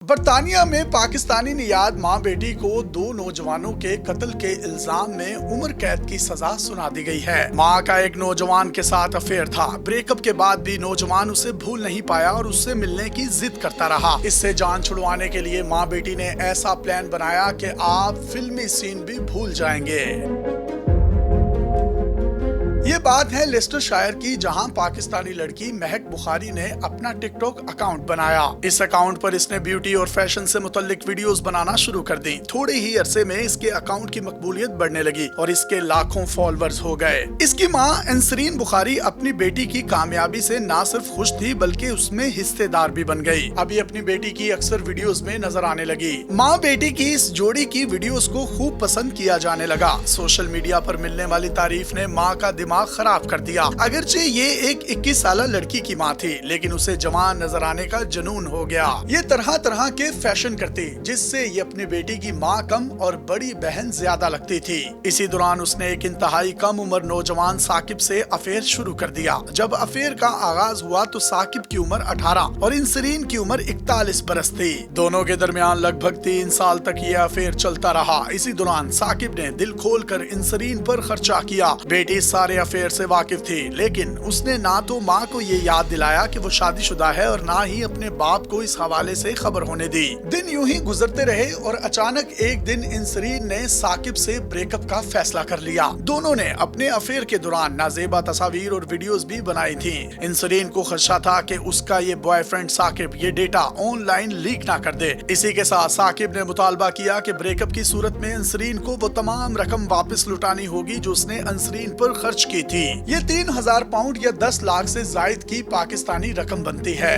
برطانیہ میں پاکستانی نیاد ماں بیٹی کو دو نوجوانوں کے قتل کے الزام میں عمر قید کی سزا سنا دی گئی ہے۔ ماں کا ایک نوجوان کے ساتھ افیئر تھا۔ بریک اپ کے بعد بھی نوجوان اسے بھول نہیں پایا اور اس سے ملنے کی ضد کرتا رہا۔ اس سے جان چھڑوانے کے لیے ماں بیٹی نے ایسا پلان بنایا کہ آپ فلمی سین بھی بھول جائیں گے۔ یہ بات ہے لیسٹر شائر کی، جہاں پاکستانی لڑکی مہک بخاری نے اپنا ٹک ٹاک اکاؤنٹ بنایا۔ اس اکاؤنٹ پر اس نے بیوٹی اور فیشن سے متعلق ویڈیوز بنانا شروع کر دی۔ تھوڑے ہی عرصے میں اس کے اکاؤنٹ کی مقبولیت بڑھنے لگی اور اس کے لاکھوں فالوورز ہو گئے۔ اس کی ماں انسرین بخاری اپنی بیٹی کی کامیابی سے نہ صرف خوش تھی بلکہ اس میں حصے دار بھی بن گئی۔ ابھی اپنی بیٹی کی اکثر ویڈیوز میں نظر آنے لگی۔ ماں بیٹی کی اس جوڑی کی ویڈیوز کو خوب پسند کیا جانے لگا۔ سوشل میڈیا پر ملنے والی تعریف نے ماں کا دماغ خراب کر دیا۔ اگرچہ یہ ایک 21 سالہ لڑکی کی ماں تھی، لیکن اسے جوان نظر آنے کا جنون ہو گیا۔ یہ طرح طرح کے فیشن کرتی، جس سے یہ اپنی بیٹی کی ماں کم اور بڑی بہن زیادہ لگتی تھی۔ اسی دوران اس نے ایک انتہائی کم عمر نوجوان ثاقب سے افیئر شروع کر دیا۔ جب افیئر کا آغاز ہوا تو ثاقب کی عمر 18 اور انسرین کی عمر 41 برس تھی۔ دونوں کے درمیان لگ بھگ 3 سال تک یہ افیئر چلتا رہا۔ اسی دوران ثاقب نے دل کھول کر انسرین پر خرچہ کیا۔ بیٹی سارے افیئر سے واقف تھی، لیکن اس نے نہ تو ماں کو یہ یاد دلایا کہ وہ شادی شدہ ہے اور نہ ہی اپنے باپ کو اس حوالے سے خبر ہونے دی۔ دن یوں ہی گزرتے رہے اور اچانک ایک دن انسرین نے ثاقب سے بریک اپ کا فیصلہ کر لیا۔ دونوں نے اپنے افیئر کے دوران نازیبا تصاویر اور ویڈیوز بھی بنائی تھیں۔ انسرین کو خدشہ تھا کہ اس کا یہ بوائے فرینڈ ثاقب یہ ڈیٹا آن لائن لیک نہ کر دے۔ اسی کے ساتھ ثاقب نے مطالبہ کیا کہ بریک اپ کی صورت میں انسرین کو وہ تمام رقم واپس لوٹانی ہوگی جو اس نے انسرین پر خرچ کی تھی۔ یہ 3000 پاؤنڈ یا 10 لاکھ سے زائد کی پاکستانی رقم بنتی ہے۔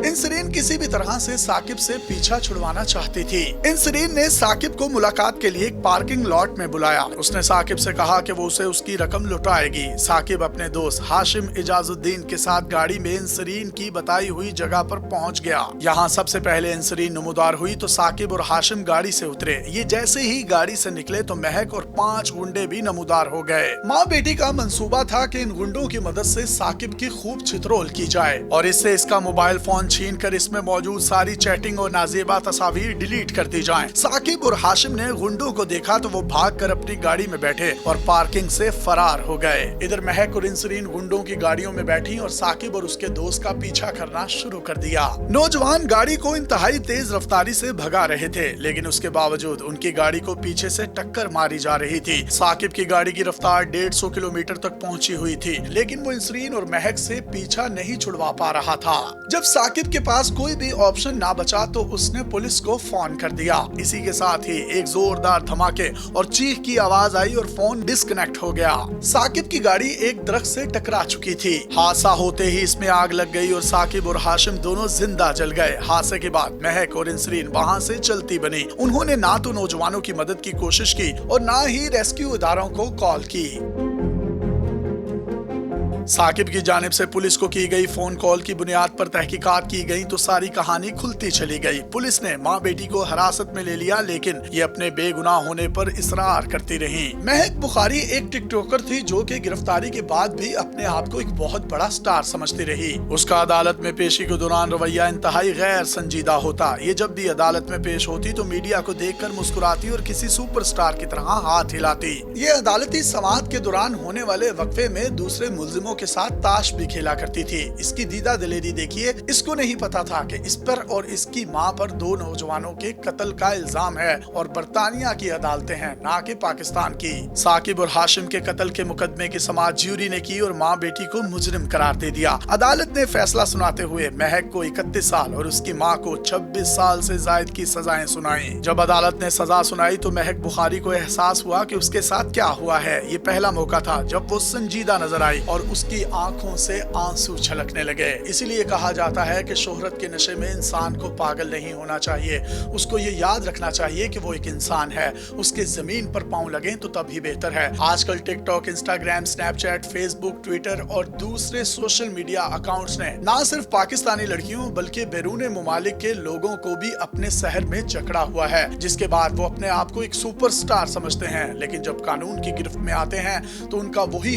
انسرین کسی بھی طرح سے ثاقب سے پیچھا چھڑوانا چاہتی تھی۔ انسرین نے ثاقب کو ملاقات کے لیے ایک پارکنگ لاٹ میں بلایا۔ اس نے ثاقب سے کہا کہ وہ اسے اس کی رقم لوٹائے گی۔ ثاقب اپنے دوست ہاشم اعجاز الدین کے ساتھ گاڑی میں انسرین کی بتائی ہوئی جگہ پر پہنچ گیا۔ یہاں سب سے پہلے انسرین نمودار ہوئی تو ثاقب اور ہاشم گاڑی سے اترے۔ یہ جیسے ہی گاڑی سے نکلے تو مہک اور 5 گنڈے بھی نمودار ہو گئے۔ ماں بیٹی کا منصوبہ تھا کہ ان گنڈوں کی مدد سے ثاقب کی خوب چترول کی جائے اور اس سے اس کا موبائل فون چھین کر اس میں موجود ساری چیٹنگ اور نازیبا تصاویر ڈیلیٹ کر دی جائیں۔ ثاقب اور ہاشم نے گنڈوں کو دیکھا تو وہ بھاگ کر اپنی گاڑی میں بیٹھے اور پارکنگ سے فرار ہو گئے۔ ادھر مہک اور انسرین گنڈوں کی گاڑیوں میں بیٹھی اور ثاقب اور اس کے دوست کا پیچھا کرنا شروع کر دیا۔ نوجوان گاڑی کو انتہائی تیز رفتاری سے بھگا رہے تھے، لیکن اس کے باوجود ان کی گاڑی کو پیچھے سے ٹکر ماری جا رہی تھی۔ ثاقب کی گاڑی کی رفتار 150 کلومیٹر تک پہنچی ہوئی تھی، لیکن وہ انسرین اور مہک سے پیچھا نہیں چھڑوا پا رہا تھا۔ جب ثاقب کے پاس کوئی بھی آپشن نہ بچا تو اس نے پولیس کو فون کر دیا۔ اسی کے ساتھ ہی ایک زوردار دھماکے اور چیخ کی آواز آئی اور فون ڈسکنیکٹ ہو گیا۔ ثاقب کی گاڑی ایک درخت سے ٹکرا چکی تھی۔ حادثہ ہوتے ہی اس میں آگ لگ گئی اور ثاقب اور ہاشم دونوں زندہ جل گئے۔ حادثے کے بعد مہک اور انسرین وہاں سے چلتی بنی۔ انہوں نے نہ تو نوجوانوں کی مدد کی کوشش کی اور نہ ہی ریسکیو اداروں کو کال کی۔ ثاقب کی جانب سے پولیس کو کی گئی فون کال کی بنیاد پر تحقیقات کی گئی تو ساری کہانی کھلتی چلی گئی۔ پولیس نے ماں بیٹی کو حراست میں لے لیا، لیکن یہ اپنے بے گناہ ہونے پر اصرار کرتی رہی۔ مہک بخاری ایک ٹک ٹاکر تھی جو کہ گرفتاری کے بعد بھی اپنے آپ کو ایک بہت بڑا سٹار سمجھتی رہی۔ اس کا عدالت میں پیشی کے دوران رویہ انتہائی غیر سنجیدہ ہوتا۔ یہ جب بھی عدالت میں پیش ہوتی تو میڈیا کو دیکھ کر مسکراتی اور کسی سپر سٹار کی طرح ہاتھ ہلاتی۔ یہ عدالتی سماعت کے دوران ہونے والے وقفے میں دوسرے ملزموں کے ساتھ تاش بھی کھیلا کرتی تھی۔ اس کی دیدہ دلیری دیکھیے، اس کو نہیں پتا تھا کہ اس پر اور اس کی ماں پر 2 نوجوانوں کے قتل کا الزام ہے اور برطانیہ کی عدالتیں ہیں، نہ کہ پاکستان کی۔ ثاقب اور ہاشم کے قتل کے مقدمے کی سماعت جیوری نے کی اور ماں بیٹی کو مجرم قرار دے دیا۔ عدالت نے فیصلہ سناتے ہوئے مہک کو 31 سال اور اس کی ماں کو 26 سال سے زائد کی سزائیں سنائیں۔ جب عدالت نے سزا سنائی تو مہک بخاری کو احساس ہوا کہ اس کے ساتھ کیا ہوا ہے۔ یہ پہلا موقع تھا جب وہ سنجیدہ نظر آئی اور اس کی آنکھوں سے آنسو چھلکنے لگے۔ اسی لیے کہا جاتا ہے کہ شہرت کے نشے میں انسان کو پاگل نہیں ہونا چاہیے۔ اس کو یہ یاد رکھنا چاہیے کہ وہ ایک انسان ہے، اس کے زمین پر پاؤں لگیں تو تب ہی بہتر ہے۔ آج کل TikTok, Instagram, Snapchat, Facebook, Twitter اور دوسرے سوشل میڈیا اکاؤنٹس نے نہ صرف پاکستانی لڑکیوں بلکہ بیرون ممالک کے لوگوں کو بھی اپنے سحر میں جکڑا ہوا ہے، جس کے بعد وہ اپنے آپ کو ایک سپر سٹار سمجھتے ہیں، لیکن جب قانون کی گرفت میں آتے ہیں تو ان کا وہی